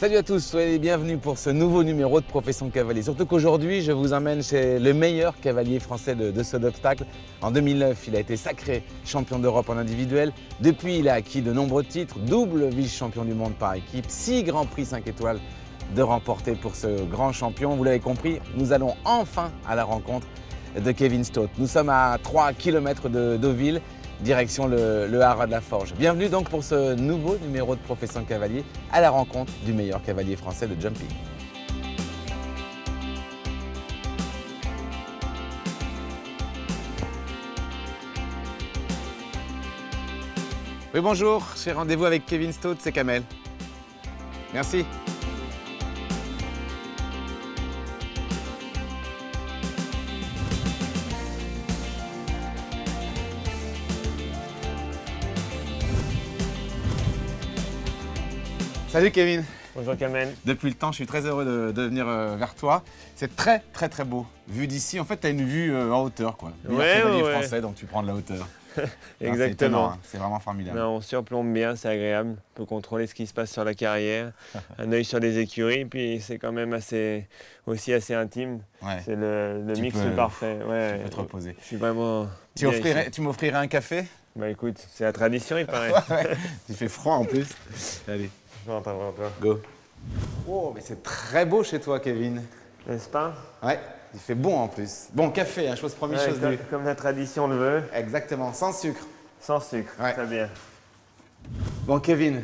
Salut à tous, soyez les bienvenus pour ce nouveau numéro de Profession Cavalier. Surtout qu'aujourd'hui, je vous emmène chez le meilleur cavalier français de saut d'obstacle. En 2009, il a été sacré champion d'Europe en individuel. Depuis, il a acquis de nombreux titres, double vice-champion du monde par équipe, 6 grands prix 5 étoiles de remporter pour ce grand champion. Vous l'avez compris, nous allons enfin à la rencontre de Kevin Stott. Nous sommes à 3 km de Deauville, direction le Haras de la Forge. Bienvenue donc pour ce nouveau numéro de Profession Cavalier à la rencontre du meilleur cavalier français de jumping. Oui, bonjour, j'ai rendez-vous avec Kevin Stott, c'est Kamel. Merci. Salut Kevin. Bonjour Kamel. Depuis le temps, je suis très heureux de venir vers toi. C'est très beau. Vu d'ici, en fait, tu as une vue en hauteur, quoi. Cavalier français, donc tu prends de la hauteur. Exactement. C'est vraiment formidable. Non, on surplombe bien, c'est agréable. On peut contrôler ce qui se passe sur la carrière, un œil sur les écuries, puis c'est quand même aussi assez intime. Ouais. C'est le mix parfait. Ouais, tu peux te reposer. Je suis vraiment. Tu m'offrirais un café? Bah écoute, c'est la tradition, il paraît. Il fait froid en plus. Allez. Go. Oh, mais c'est très beau chez toi, Kevin. N'est-ce pas? Ouais, il fait bon en plus. Bon, café, hein, chose promise, chose due. Comme la tradition le veut. Exactement, sans sucre. Sans sucre, ouais. Très bien. Bon, Kevin,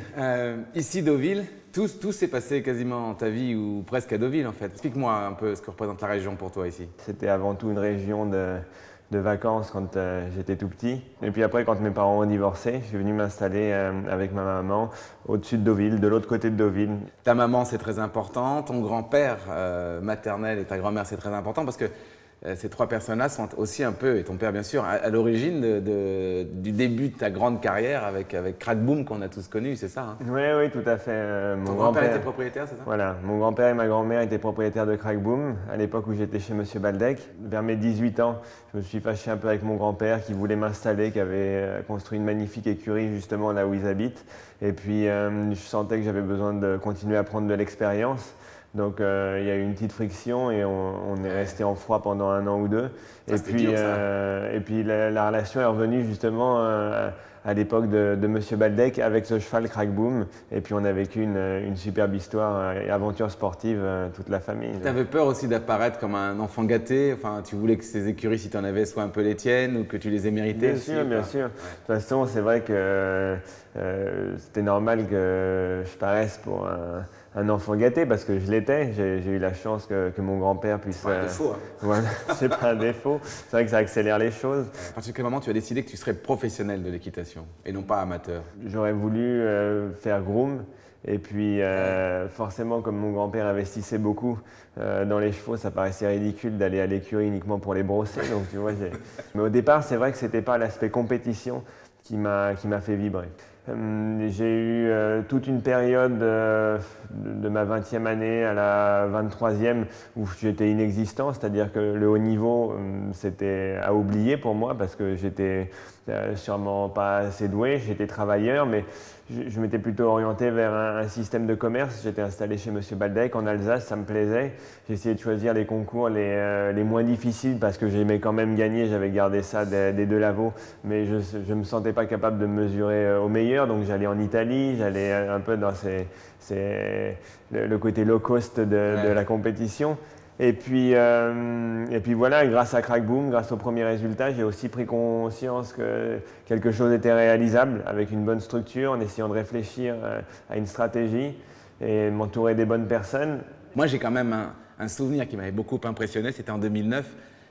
ici Deauville, tout s'est passé quasiment ta vie ou presque à Deauville en fait. Explique-moi un peu ce que représente la région pour toi ici. C'était avant tout une région de vacances quand j'étais tout petit. Et puis après, quand mes parents ont divorcé, je suis venu m'installer avec ma maman au-dessus de Deauville, de l'autre côté de Deauville. Ta maman, c'est très important. Ton grand-père maternel et ta grand-mère, c'est très important parce que ces trois personnes-là sont aussi un peu, et ton père bien sûr, à l'origine du début de ta grande carrière avec Crack Boom qu'on a tous connu, c'est ça hein? Oui, tout à fait. Ton grand-père était propriétaire, c'est ça? Voilà, mon grand-père et ma grand-mère étaient propriétaires de Crack Boom à l'époque où j'étais chez Monsieur Baldec. Vers mes 18 ans, je me suis fâché un peu avec mon grand-père qui voulait m'installer, qui avait construit une magnifique écurie justement là où ils habitent. Et puis je sentais que j'avais besoin de continuer à prendre de l'expérience. Donc il y a eu une petite friction et on est resté en froid pendant 1 an ou 2. Ça, Et puis la relation est revenue justement à l'époque de Monsieur Baldec avec ce cheval Crack Boom. Et puis on a vécu une superbe histoire et aventure sportive toute la famille. Tu avais peur aussi d'apparaître comme un enfant gâté? Enfin, tu voulais que ces écuries, si tu en avais, soient un peu les tiennes ou que tu les aies méritées? Bien sûr. De toute façon, c'est vrai que c'était normal que je paraisse pour un enfant gâté parce que je l'étais. J'ai eu la chance que mon grand-père puisse. C'est pas un défaut. Hein. Voilà, c'est pas un défaut. C'est vrai que ça accélère les choses. À partir de quel moment tu as décidé que tu serais professionnel de l'équitation et non pas amateur? J'aurais voulu faire groom. Et puis forcément, comme mon grand-père investissait beaucoup dans les chevaux, ça paraissait ridicule d'aller à l'écurie uniquement pour les brosser. Donc tu vois, mais au départ, c'est vrai que c'était pas l'aspect compétition qui m'a fait vibrer. J'ai eu toute une période de ma 20e année à la 23e où j'étais inexistant, c'est-à-dire que le haut niveau c'était à oublier pour moi parce que j'étais sûrement pas assez doué, j'étais travailleur, mais je m'étais plutôt orienté vers un système de commerce. J'étais installé chez Monsieur Baldec en Alsace, ça me plaisait. J'ai essayé de choisir les concours les moins difficiles parce que j'aimais quand même gagner. J'avais gardé ça des deux lavaux, mais je ne me sentais pas capable de me mesurer au meilleur. Donc j'allais en Italie, j'allais un peu dans le côté low cost de la compétition. Et puis voilà, grâce à Crack Boom, grâce aux premiers résultats, j'ai aussi pris conscience que quelque chose était réalisable avec une bonne structure, en essayant de réfléchir à une stratégie et m'entourer des bonnes personnes. Moi, j'ai quand même un souvenir qui m'avait beaucoup impressionné, c'était en 2009,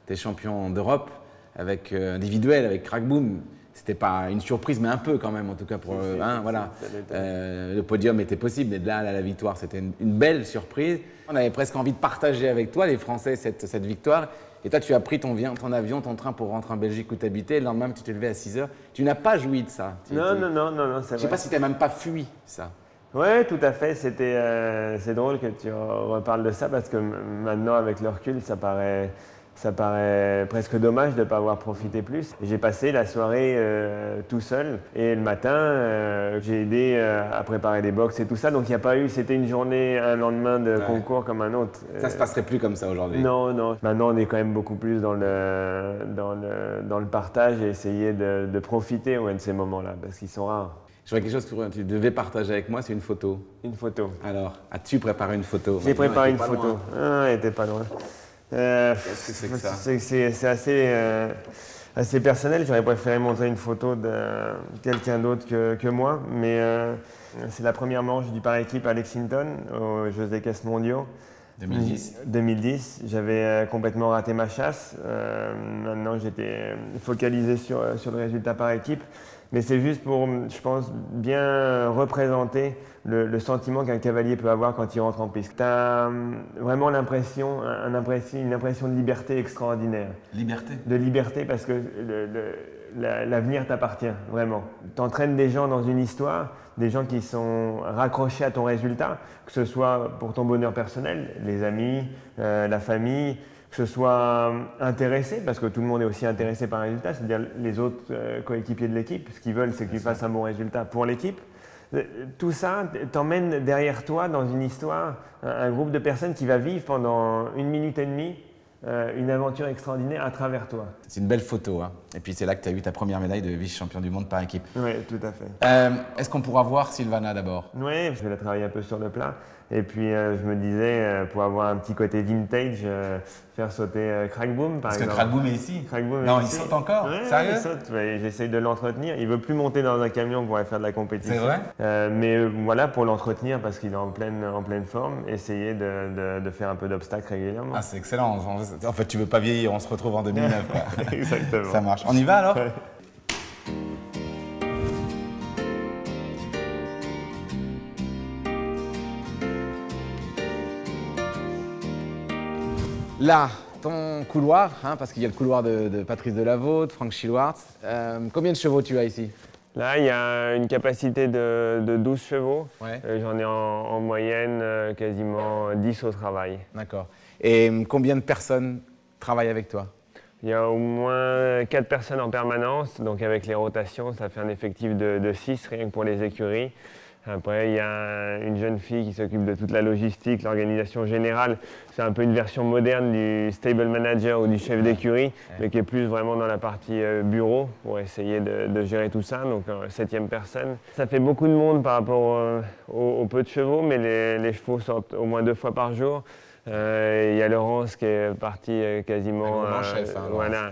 tu es champion d'Europe individuel avec Crack Boom. C'était pas une surprise, mais un peu quand même, en tout cas pour voilà. Le podium était possible, mais de là à la victoire, c'était une belle surprise. On avait presque envie de partager avec toi, les Français, cette victoire. Et toi, tu as pris ton avion, ton train pour rentrer en Belgique où tu habitais. Le lendemain, tu t'es levé à 6 h. Tu n'as pas joui de ça. Non, c'est vrai. Je sais pas si tu n'as même pas fui ça. Oui, tout à fait. C'est drôle que tu reparles de ça parce que maintenant, avec le recul, ça paraît ça paraît presque dommage de ne pas avoir profité plus. J'ai passé la soirée tout seul et le matin, j'ai aidé à préparer les box et tout ça. Donc il n'y a pas eu, c'était une journée, un lendemain de concours comme un autre. Ça se passerait plus comme ça aujourd'hui? Non, non. Maintenant, on est quand même beaucoup plus dans le partage et essayer de profiter de ces moments-là parce qu'ils sont rares. Je vois quelque chose que tu devais partager avec moi, c'est une photo. Une photo. Alors, as-tu préparé une photo? J'ai préparé une photo. Ah, elle n'était pas loin. Qu'est-ce que c'est que ça? C'est assez personnel. J'aurais préféré montrer une photo de quelqu'un d'autre que moi. Mais c'est la première manche du par équipe à Lexington, aux Jeux d'équestres mondiaux. 2010. J'avais complètement raté ma chasse. Maintenant, j'étais focalisé sur le résultat par équipe. Mais c'est juste pour, je pense, bien représenter le sentiment qu'un cavalier peut avoir quand il rentre en piste. Tu as vraiment une impression de liberté extraordinaire. Liberté? De liberté parce que l'avenir t'appartient, vraiment. Tu entraînes des gens dans une histoire, des gens qui sont raccrochés à ton résultat, que ce soit pour ton bonheur personnel, les amis, la famille, que ce soit intéressé, parce que tout le monde est aussi intéressé par un résultat, c'est-à-dire les autres coéquipiers de l'équipe. Ce qu'ils veulent, c'est que tu fasses un bon résultat pour l'équipe. Tout ça t'emmène derrière toi dans une histoire, un groupe de personnes qui va vivre pendant 1 minute et demie une aventure extraordinaire à travers toi. C'est une belle photo, hein. Et puis c'est là que tu as eu ta première médaille de vice-champion du monde par équipe. Oui, tout à fait. Est-ce qu'on pourra voir Silvana d'abord? Oui, je vais la travailler un peu sur le plat. Et puis je me disais, pour avoir un petit côté vintage, faire sauter Crackboom par exemple. Parce que Crackboom est ici. Crackboom est non, ici. Il saute encore? Ouais, Sérieux? il saute. Ouais, j'essaye de l'entretenir. Il ne veut plus monter dans un camion pour aller faire de la compétition. C'est vrai? Mais voilà, pour l'entretenir, parce qu'il est en pleine forme, essayer de faire un peu d'obstacles régulièrement. Ah, c'est excellent. En fait, tu veux pas vieillir, on se retrouve en 2009. Quoi. Exactement. Ça marche. On y va alors? Ouais. Là, ton couloir, hein, parce qu'il y a le couloir de Patrice Delaveau, de Franck Schilwartz. Combien de chevaux tu as ici? Là, il y a une capacité de 12 chevaux. Ouais. J'en ai en moyenne quasiment 10 au travail. D'accord. Et combien de personnes travaillent avec toi? Il y a au moins 4 personnes en permanence, donc avec les rotations, ça fait un effectif de 6 rien que pour les écuries. Après, il y a une jeune fille qui s'occupe de toute la logistique, l'organisation générale. C'est un peu une version moderne du stable manager ou du chef d'écurie, mais qui est plus vraiment dans la partie bureau pour essayer de gérer tout ça, donc 7e personne. Ça fait beaucoup de monde par rapport aux peu de chevaux, mais les chevaux sortent au moins 2 fois par jour. Il y a Laurence qui est partie quasiment voilà,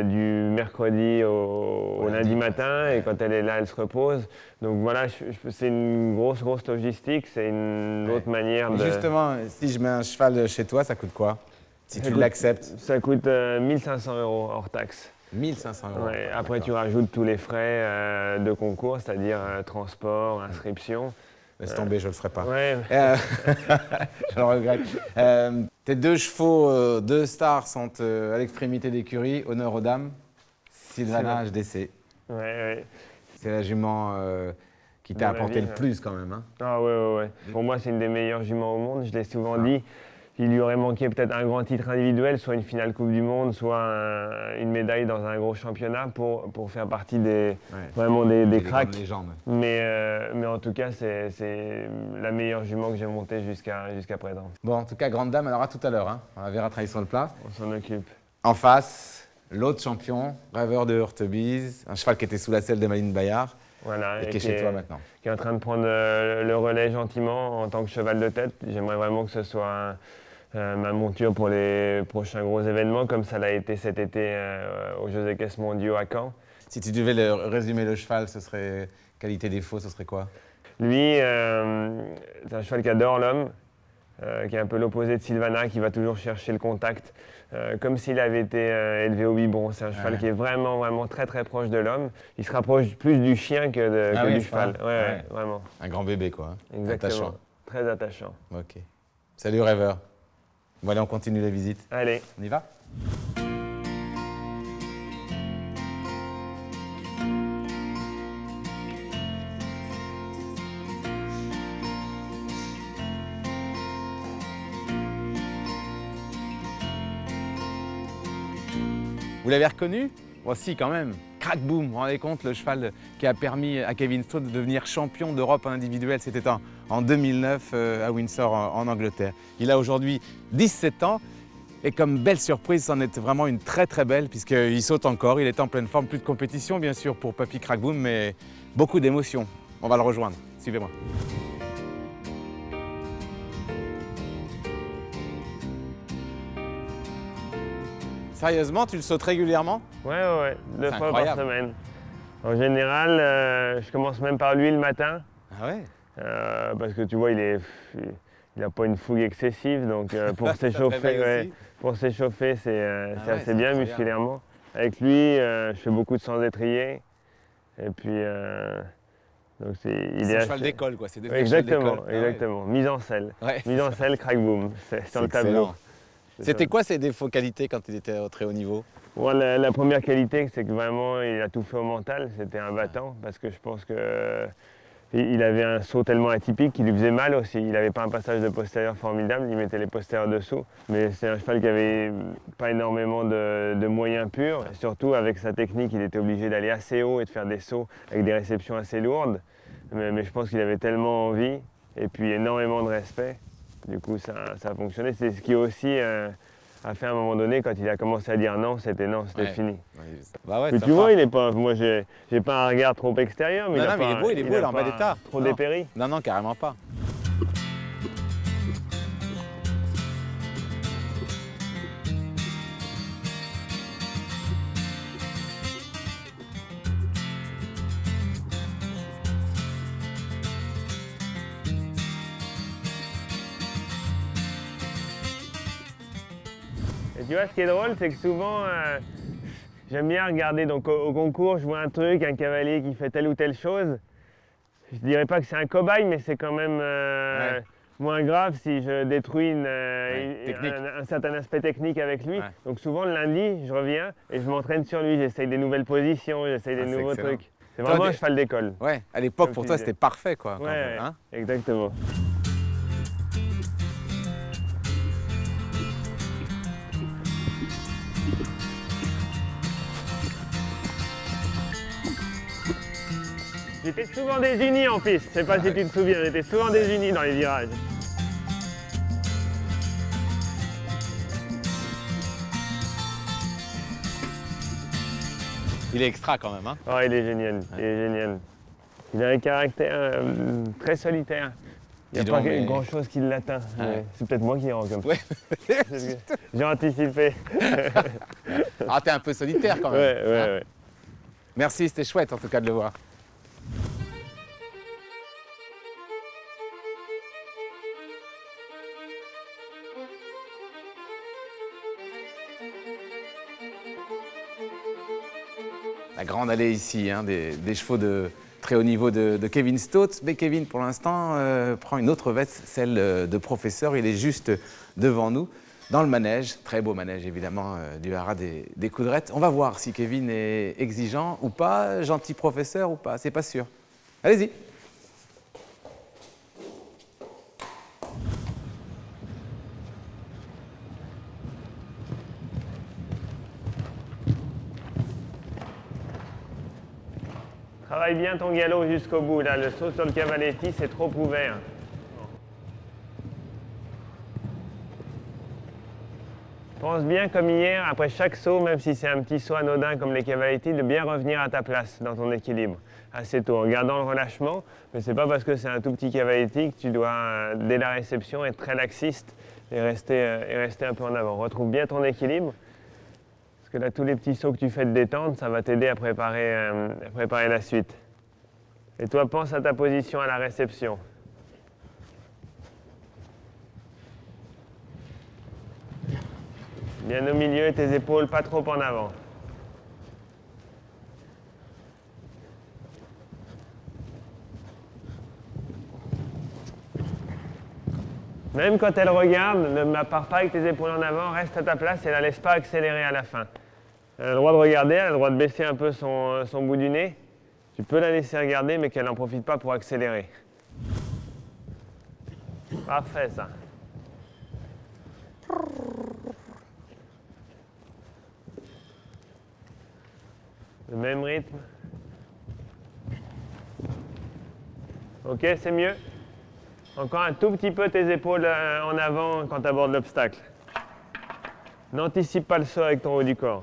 du mercredi au lundi matin, et quand elle est là, elle se repose. Donc voilà, c'est une grosse logistique, c'est une autre manière de… Justement, si je mets un cheval chez toi, ça coûte quoi? Si tu l'acceptes? Ça coûte 1 500 € hors taxe. 1 500 €. Ouais, après, tu rajoutes tous les frais de concours, c'est-à-dire transport, inscription. Laisse tomber, je le ferai pas. Ouais. Je le regrette. Tes 2 chevaux, 2 stars sont à l'extrémité d'écurie, honneur aux dames. Silvana HDC. Ouais. C'est la jument qui t'a apporté le plus quand même. Hein. Ah ouais. Pour moi, c'est une des meilleures juments au monde, je l'ai souvent dit. Il lui aurait manqué peut-être un grand titre individuel, soit une finale Coupe du Monde, soit une médaille dans un gros championnat pour faire partie vraiment des cracks. Mais en tout cas, c'est la meilleure jument que j'ai montée jusqu'à présent. Bon, en tout cas, grande dame, alors à tout à l'heure. Hein. On la verra travailler sur le plat. On s'en occupe. En face, l'autre champion, Rêveur de Hurtebise, un cheval qui était sous la selle de Malines Bayard. Voilà, et qui est chez toi maintenant. Qui est en train de prendre le relais gentiment en tant que cheval de tête. J'aimerais vraiment que ce soit ma monture pour les prochains gros événements, comme ça l'a été cet été aux Jeux d'équestres mondiaux à Caen. Si tu devais résumer le cheval, ce serait qualité défaut, ce serait quoi? Lui, c'est un cheval qui adore l'homme, qui est un peu l'opposé de Silvana, qui va toujours chercher le contact, comme s'il avait été élevé au biberon. C'est un cheval qui est vraiment très proche de l'homme. Il se rapproche plus du chien que du cheval. Ouais, vraiment. Un grand bébé, quoi. Hein. Exactement. Attachant. Très attachant. Ok. Salut Rêveur. Bon, allez, on continue la visite. Allez. On y va? Vous l'avez reconnu? Moi aussi quand même. Crack Boom, vous vous rendez compte, le cheval qui a permis à Kevin Stott de devenir champion d'Europe en individuel, c'était en 2009 à Windsor en Angleterre. Il a aujourd'hui 17 ans et comme belle surprise, c'en est vraiment une très belle puisqu'il saute encore, il est en pleine forme, plus de compétition bien sûr pour Papy Crack Boom, mais beaucoup d'émotions. On va le rejoindre, suivez-moi. Sérieusement, tu le sautes régulièrement? Ouais, 2 fois par semaine. En général, je commence même par lui le matin. Ah ouais? Parce que tu vois, il n'a pas une fougue excessive, donc pour s'échauffer, c'est assez bien musculairement. Avec lui, je fais beaucoup de sans étrier. Et puis, donc c'est un cheval d'école, quoi. C'est exactement. Mise en selle. Ouais, Mise en selle, Crack Boom, c'est sur le tableau. C'était quoi ses défauts qualités quand il était au très haut niveau? Bon, la première qualité, c'est que vraiment, il a tout fait au mental. C'était un battant, parce que je pense qu'il avait un saut tellement atypique qu'il lui faisait mal aussi. Il n'avait pas un passage de postérieur formidable, il mettait les postérieurs dessous. Mais c'est un cheval qui avait pas énormément de moyens purs. Et surtout, avec sa technique, il était obligé d'aller assez haut et de faire des sauts avec des réceptions assez lourdes. Mais je pense qu'il avait tellement envie et puis énormément de respect. Du coup, ça a fonctionné. C'est ce qui aussi a fait à un moment donné, quand il a commencé à dire non, c'était fini. Bah ouais, mais tu vois, il est pas, moi, j'ai pas un regard trop extérieur, mais non, il est beau, il est en bas d'état. Trop dépéri. Non, carrément pas. Et tu vois, ce qui est drôle, c'est que souvent, j'aime bien regarder, donc au concours, je vois un truc, un cavalier qui fait telle ou telle chose. Je dirais pas que c'est un cobaye, mais c'est quand même moins grave si je détruis un certain aspect technique avec lui. Ouais. Donc souvent, le lundi, je reviens et je m'entraîne sur lui. J'essaye des nouvelles positions, j'essaye des nouveaux trucs. C'est vraiment un cheval d'école. Ouais, à l'époque, pour toi, c'était parfait, quoi. Ouais, hein, exactement. J'étais souvent désuni en piste, je sais pas si tu te souviens, j'étais souvent désuni dans les virages. Il est extra quand même, hein? Oh, il est génial, il est génial. Il a un caractère très solitaire. Il n'y a pas grand chose qui l'atteint. C'est peut-être moi qui rends comme ça. Ouais. J'ai anticipé. Ah, t'es un peu solitaire quand même. Ouais. Merci, c'était chouette en tout cas de le voir. La grande allée ici, hein, des chevaux de très haut niveau de Kevin Stott. Mais Kevin, pour l'instant, prend une autre veste, celle de professeur. Il est juste devant nous, dans le manège. Très beau manège, évidemment, du haras des Coudrettes. On va voir si Kevin est exigeant ou pas, gentil professeur ou pas, c'est pas sûr. Allez-y. Travaille bien ton galop jusqu'au bout, là. Le saut sur le cavaletti, c'est trop ouvert. Pense bien, comme hier, après chaque saut, même si c'est un petit saut anodin comme les cavaletti, de bien revenir à ta place dans ton équilibre, assez tôt, en gardant le relâchement. Mais c'est pas parce que c'est un tout petit cavaletti que tu dois, dès la réception, être très laxiste et rester un peu en avant. Retrouve bien ton équilibre. Parce que là, tous les petits sauts que tu fais de détente, ça va t'aider à préparer la suite. Et toi, pense à ta position à la réception. Bien au milieu, tes épaules pas trop en avant. Même quand elle regarde, ne pars pas avec tes épaules en avant, reste à ta place et la laisse pas accélérer à la fin. Elle a le droit de regarder, elle a le droit de baisser un peu son bout du nez. Tu peux la laisser regarder, mais qu'elle n'en profite pas pour accélérer. Parfait, ça. Le même rythme. Ok, c'est mieux. Encore un tout petit peu tes épaules en avant quand tu abordes l'obstacle. N'anticipe pas le saut avec ton haut du corps.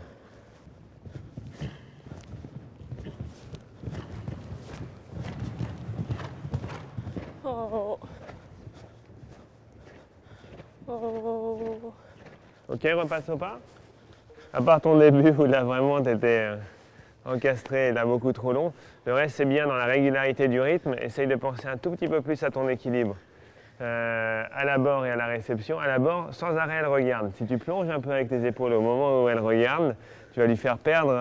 Oh. Oh. Ok, repasse au pas. À part ton début où là vraiment tu étais encastré et là beaucoup trop long, le reste c'est bien dans la régularité du rythme. Essaye de penser un tout petit peu plus à ton équilibre. À l'abord et à la réception. À l'abord, sans arrêt, elle regarde. Si tu plonges un peu avec tes épaules au moment où elle regarde, tu vas lui faire perdre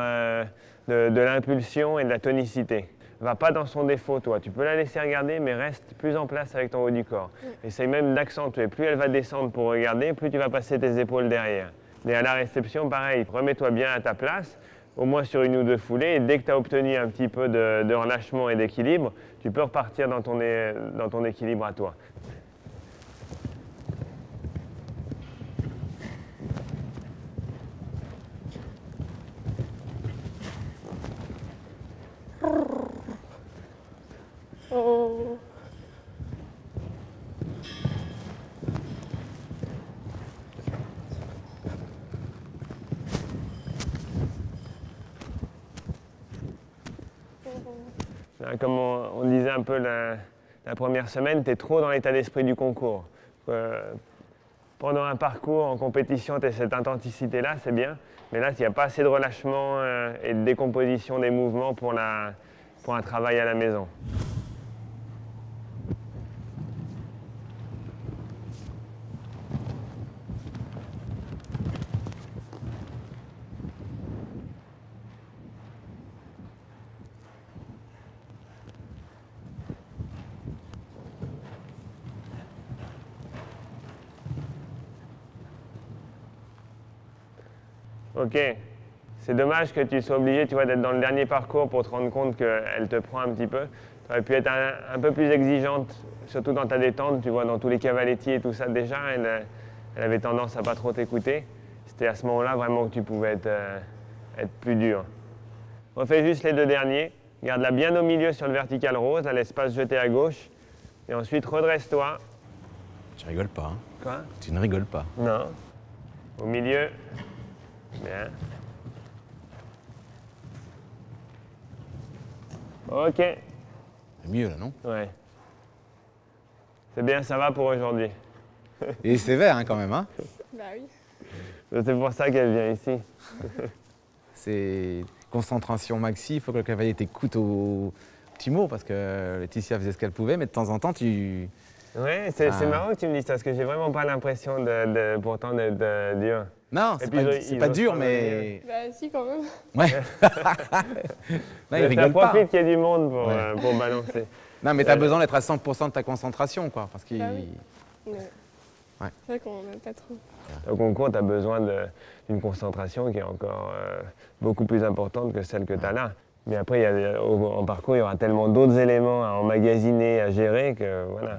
de l'impulsion et de la tonicité. Va pas dans son défaut, toi. Tu peux la laisser regarder, mais reste plus en place avec ton haut du corps. Essaye même d'accentuer. Plus elle va descendre pour regarder, plus tu vas passer tes épaules derrière. Et à la réception, pareil, remets-toi bien à ta place, au moins sur une ou deux foulées, et dès que tu as obtenu un petit peu de relâchement et d'équilibre, tu peux repartir dans ton équilibre à toi. Oh. Comme on disait un peu la première semaine, tu es trop dans l'état d'esprit du concours. Pendant un parcours en compétition, tu as cette intensité-là, c'est bien. Mais là, il n'y a pas assez de relâchement et de décomposition des mouvements pour un travail à la maison. Ok, c'est dommage que tu sois obligé, tu vois, d'être dans le dernier parcours pour te rendre compte qu'elle te prend un petit peu. Tu aurais pu être un peu plus exigeante, surtout dans ta détente, tu vois, dans tous les cavaletti et tout ça. Déjà, elle avait tendance à pas trop t'écouter. C'était à ce moment-là vraiment que tu pouvais être plus dur. Refais juste les deux derniers. Garde-la bien au milieu sur le vertical rose, la laisse pas se jeter à gauche. Et ensuite, redresse-toi. Tu rigoles pas, hein? Quoi? Tu ne rigoles pas. Non. Au milieu. Bien. Ok. C'est mieux là, non? Ouais. C'est bien, ça va pour aujourd'hui. Et sévère hein, quand même, hein? Bah oui. C'est pour ça qu'elle vient ici. C'est concentration maxi, il faut que le cavalier t'écoute au petit mot parce que Laetitia faisait ce qu'elle pouvait, mais de temps en temps tu... Ouais, c'est marrant que tu me dises ça, parce que j'ai vraiment pas l'impression pourtant d'être dur. Non, c'est pas dur, mais... Bah si, quand même. Ouais. Non, il rigole pas. Profite qu'il y ait du monde pour balancer. Non, mais tu as besoin d'être à 100% de ta concentration, quoi, parce qu'il... Bah oui. Mais... Ouais. C'est vrai qu'on n'aime pas trop. Au concours, tu as besoin d'une concentration qui est encore beaucoup plus importante que celle que tu as là. Mais après, en parcours, il y aura tellement d'autres éléments à emmagasiner, à gérer que voilà.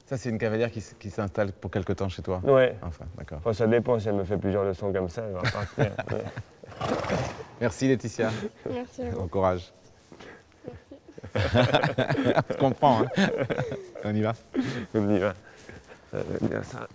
Ça, c'est une cavalière qui s'installe pour quelque temps chez toi? Ouais. Enfin, d'accord. Enfin, ça dépend, si elle me fait plusieurs leçons comme ça, elle va partir. Merci Laetitia. Merci à vous. Bon courage. Je comprends, hein. On y va? On y va. J'aime bien ça.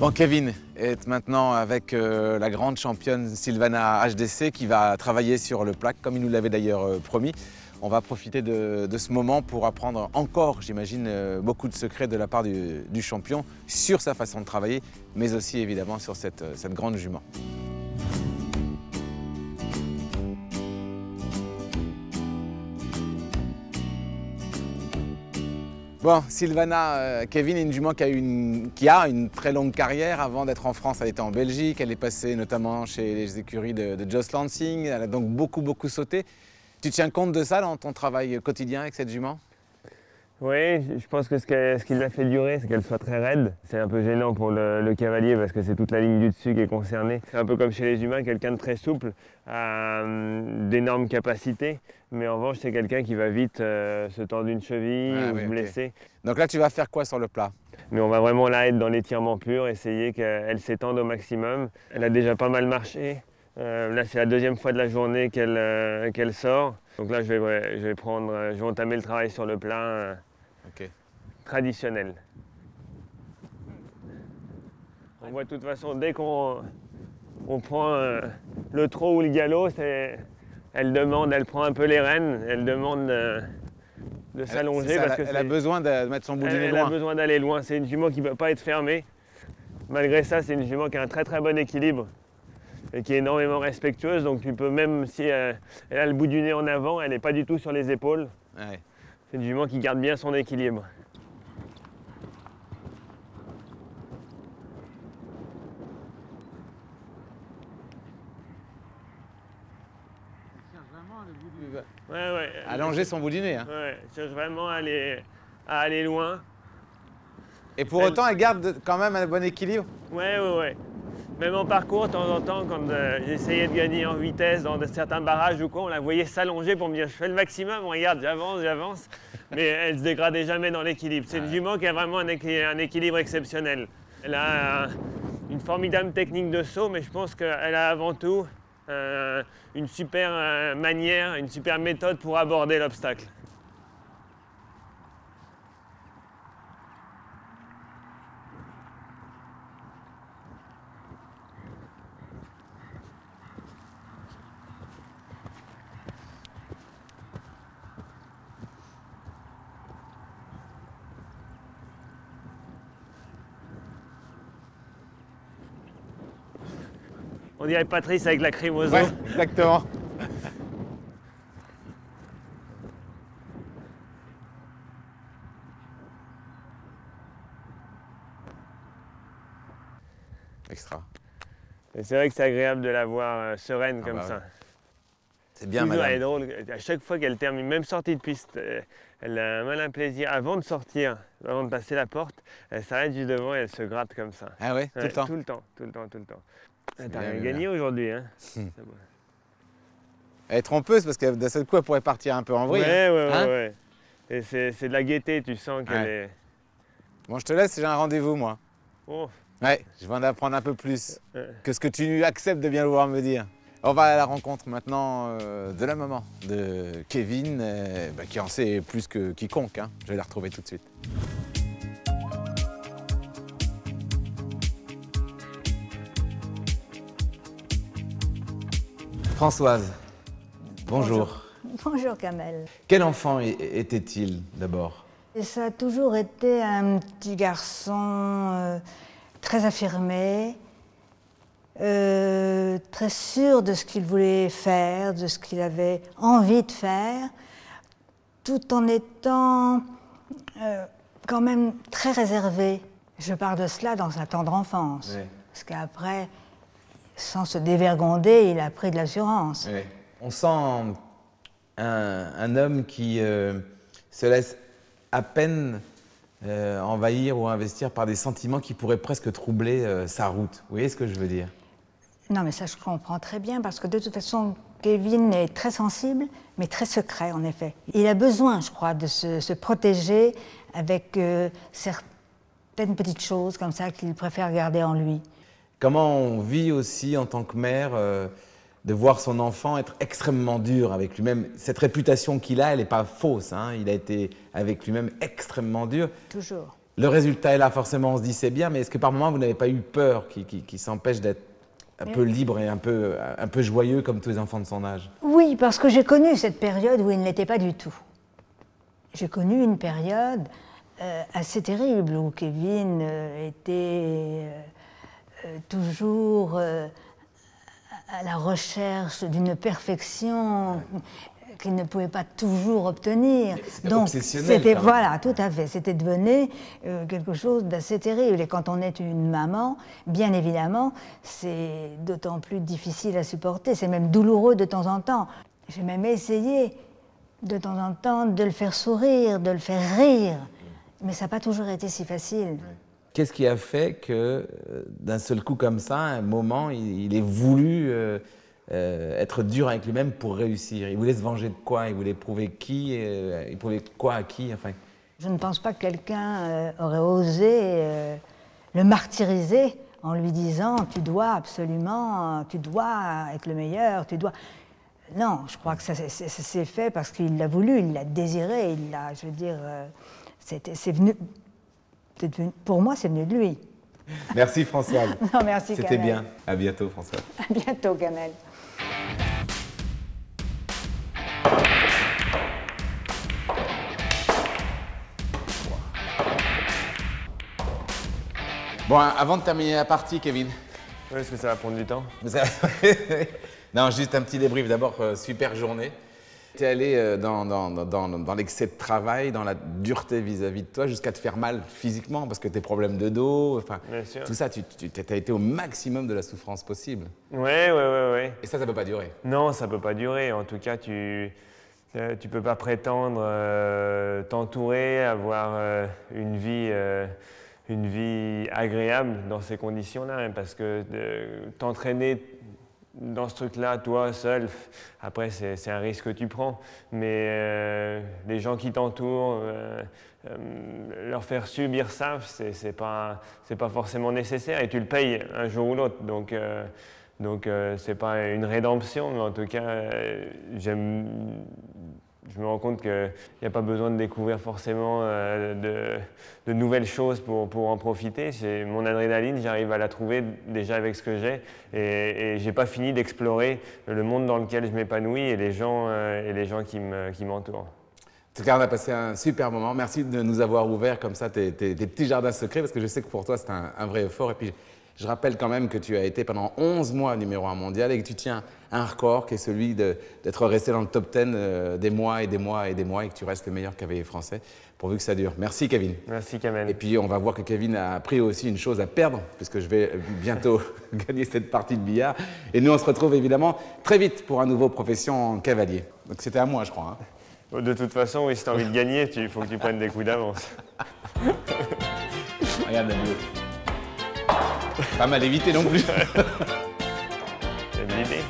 Bon, Kevin est maintenant avec la grande championne Silvana HDC qui va travailler sur le plaque, comme il nous l'avait d'ailleurs promis. On va profiter de ce moment pour apprendre encore, j'imagine, beaucoup de secrets de la part du champion sur sa façon de travailler, mais aussi évidemment sur cette grande jument. Bon, Silvana, Kevin est une jument qui a une très longue carrière. Avant d'être en France, elle était en Belgique. Elle est passée notamment chez les écuries de Joss Lansing. Elle a donc beaucoup sauté. Tu tiens compte de ça dans ton travail quotidien avec cette jument? Oui, je pense que ce qui l'a fait durer, c'est qu'elle soit très raide. C'est un peu gênant pour le cavalier parce que c'est toute la ligne du dessus qui est concernée. C'est un peu comme chez les humains, quelqu'un de très souple a d'énormes capacités. Mais en revanche, c'est quelqu'un qui va vite se tordre une cheville ou se blesser. Donc là, tu vas faire quoi sur le plat? Mais on va vraiment là être dans l'étirement pur, essayer qu'elle s'étende au maximum. Elle a déjà pas mal marché. Là, c'est la deuxième fois de la journée qu'elle sort. Donc là, je vais entamer le travail sur le plat traditionnel. On voit de toute façon, dès qu'on prend le trot ou le galop, elle prend un peu les rênes, elle demande de s'allonger. Elle a besoin de mettre son boulinet loin. Elle a besoin d'aller loin. C'est une jument qui ne peut pas être fermée. Malgré ça, c'est une jument qui a un très très bon équilibre et qui est énormément respectueuse. Donc tu peux, même si elle a le bout du nez en avant, elle n'est pas du tout sur les épaules. Ouais. C'est une jument qui garde bien son équilibre. Ouais. Allonger son bout du nez. Hein. Ouais, je cherche vraiment à aller loin. Et pour autant, elle garde quand même un bon équilibre? Ouais. Même en parcours, de temps en temps, quand j'essayais de gagner en vitesse dans certains barrages ou quoi, on la voyait s'allonger pour me dire je fais le maximum, regarde, j'avance. Mais elle ne se dégradait jamais dans l'équilibre. C'est une jument qui a vraiment un équilibre exceptionnel. Elle a une formidable technique de saut, mais je pense qu'elle a avant tout une super manière, une super méthode pour aborder l'obstacle. On dirait Patrice avec la crème aux os. Ouais, exactement. Extra. Et c'est vrai que c'est agréable de la voir sereine comme ça. Ouais. C'est bien, toujours, madame. elle est drôle. À chaque fois qu'elle termine, même sortie de piste, elle a un malin plaisir. Avant de sortir, avant de passer la porte, elle s'arrête juste devant et elle se gratte comme ça. Ah ouais, tout le temps? Tout le temps. T'as rien bien, gagné aujourd'hui, hein? Elle est trompeuse parce que d'un seul coup, elle pourrait partir un peu en vrille. Ouais. Et c'est de la gaieté, tu sens qu'elle est... Bon, je te laisse, j'ai un rendez-vous, moi. Oh. Ouais, je vais en apprendre un peu plus que ce que tu acceptes de bien vouloir me dire. On va à la rencontre maintenant de la maman de Kevin, qui en sait plus que quiconque. Hein. Je vais la retrouver tout de suite. Françoise, bonjour. Bonjour Kamel. Quel enfant était-il d'abord? Ça a toujours été un petit garçon très affirmé, très sûr de ce qu'il voulait faire, de ce qu'il avait envie de faire, tout en étant quand même très réservé. Je parle de cela dans sa tendre enfance, parce qu'après, sans se dévergonder, il a pris de l'assurance. On sent un homme qui se laisse à peine envahir ou investir par des sentiments qui pourraient presque troubler sa route. Vous voyez ce que je veux dire? Non, mais ça, je comprends très bien, parce que de toute façon, Kevin est très sensible, mais très secret, en effet. Il a besoin, je crois, de se protéger avec certaines petites choses comme ça qu'il préfère garder en lui. Comment on vit aussi en tant que mère de voir son enfant être extrêmement dur avec lui-même. Cette réputation qu'il a, elle n'est pas fausse. Hein. Il a été avec lui-même extrêmement dur. Toujours. Le résultat est là, forcément, on se dit c'est bien, mais est-ce que par moments, vous n'avez pas eu peur qui s'empêche d'être un peu libre et un peu joyeux comme tous les enfants de son âge? Oui, parce que j'ai connu cette période où il ne l'était pas du tout. J'ai connu une période assez terrible où Kevin était toujours à la recherche d'une perfection qu'il ne pouvait pas toujours obtenir. Donc c'était voilà, tout à fait. C'était devenu quelque chose d'assez terrible. Et quand on est une maman, bien évidemment, c'est d'autant plus difficile à supporter. C'est même douloureux de temps en temps. J'ai même essayé de temps en temps, de le faire sourire, de le faire rire. Mais ça n'a pas toujours été si facile. Qu'est-ce qui a fait que, d'un seul coup comme ça, à un moment, il ait voulu être dur avec lui-même pour réussir? Il voulait se venger de quoi? Il voulait prouver qui? Il prouvait quoi à qui? Enfin... Je ne pense pas que quelqu'un aurait osé le martyriser en lui disant « tu dois absolument, tu dois être le meilleur, tu dois… » Non, je crois que ça s'est fait parce qu'il l'a voulu, il l'a désiré, il l'a, je veux dire, c'est venu… Pour moi, c'est venu de lui. Merci Françoise. Non, merci C'était Kamel. bien. À bientôt Françoise. À bientôt, Kamel. Bon, avant de terminer la partie, Kevin. Oui, est-ce que ça va prendre du temps? Non, juste un petit débrief. D'abord, super journée. Tu es allé dans l'excès de travail, dans la dureté vis-à-vis de toi, jusqu'à te faire mal physiquement, parce que tes problèmes de dos, enfin, tout ça, tu as été au maximum de la souffrance possible. Ouais. Et ça peut pas durer. Non, ça peut pas durer. En tout cas, tu peux pas prétendre t'entourer, avoir une vie agréable dans ces conditions-là, hein, parce que t'entraîner dans ce truc-là, toi, seul, après, c'est un risque que tu prends. Mais les gens qui t'entourent, leur faire subir ça, c'est pas forcément nécessaire et tu le payes un jour ou l'autre. Donc c'est pas une rédemption, mais en tout cas, je me rends compte qu'il n'y a pas besoin de découvrir forcément de nouvelles choses pour en profiter. Mon adrénaline, j'arrive à la trouver déjà avec ce que j'ai et je n'ai pas fini d'explorer le monde dans lequel je m'épanouis et les gens qui m'entourent. En tout cas, on a passé un super moment. Merci de nous avoir ouvert comme ça tes petits jardins secrets, parce que je sais que pour toi, c'est un vrai effort. Et puis, je rappelle quand même que tu as été pendant 11 mois numéro 1 mondial et que tu tiens un record qui est celui d'être resté dans le top 10 des mois et des mois et des mois et que tu restes le meilleur cavalier français, pourvu que ça dure. Merci Kevin. Merci Kamel. Et puis on va voir que Kevin a appris aussi une chose à perdre, puisque je vais bientôt gagner cette partie de billard. Et nous on se retrouve évidemment très vite pour un nouveau profession cavalier. Donc c'était à moi je crois. Hein. De toute façon, oui, si tu as envie de gagner, il faut que tu prennes des coups d'avance. Regarde la bleue. Pas mal évité non plus. C'est une idée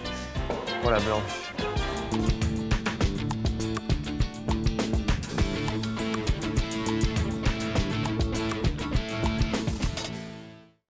pour la blanche.